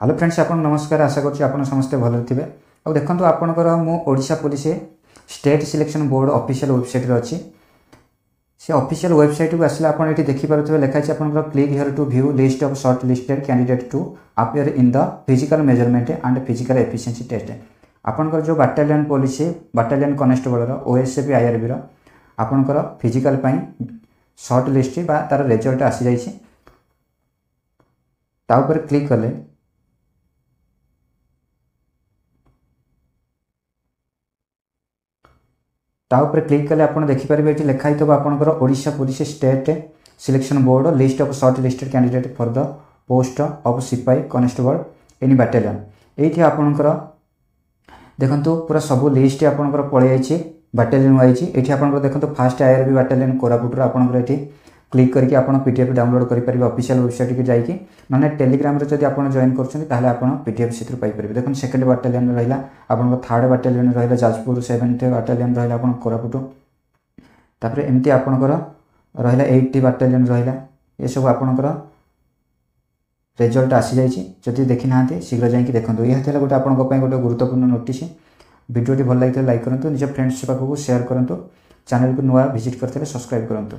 Hello friends, आपन नमस्कार। आशा करछि आपन समस्ते भल थिबे। आ देखंतु आपनकर मु Odisha police state selection board official website रे अछि। से ऑफिशियल वेबसाइट को आसले आपन एठी देखि पारुथिबे, लेखा अछि आपनकर click here to view list of short listed candidate to appear in the physical measurement and physical efficiency test. आपनकर जो बाटालियन पुलिस बाटालियन कांस्टेबल रो ओएसएपी आईआरबी रो आपनकर फिजिकल पई शॉर्ट लिस्ट बा तार रिजल्ट आसी जाइछि। ता ऊपर क्लिक करले ता ऊपर क्लिक कले आपन देखि परिबे एठी लेखा हितबा आपनकर Odisha police state selection board list of short listed candidate for the post of सिपाही कांस्टेबल इन बाटालियन। एठी आपनकर देखंतु पूरा सब लिस्ट आपनकर पळे आइछि बाटालियन वाइज। एठी आपनकर देखंतु फर्स्ट आईआरबी बाटालियन कोरापुट रो आपनकर एठी क्लिक करके आपन पीडीएफ डाउनलोड करि परिबे ऑफिशियल वेबसाइट के जाई कि नने टेलीग्राम रे जदि आपन जॉइन करछन ताले आपन पीडीएफ सिथुर पाई परिबे। देखन सेकंड बाटालियन रहिला आपन थर्ड बाटालियन रहिला जाजपुर, 7th बाटालियन रहिला आपन कोरापुट, तापर एमती आपनकर रहिला 80 बाटालियन रहिला। ए सब आपनकर रिजल्ट आसी जाइछि। जदि देखि नाहांती शीघ्र जाई कि देखंतु। यह थेला गोटे आपन पई गोटे गुरुत्वपूर्ण नोटिस। वीडियोटी भल लागिले लाइक करंतु, निज फ्रेंड्स पाखकु शेयर करंतु, चैनल को नवा विजिट करथले सब्सक्राइब करंतु।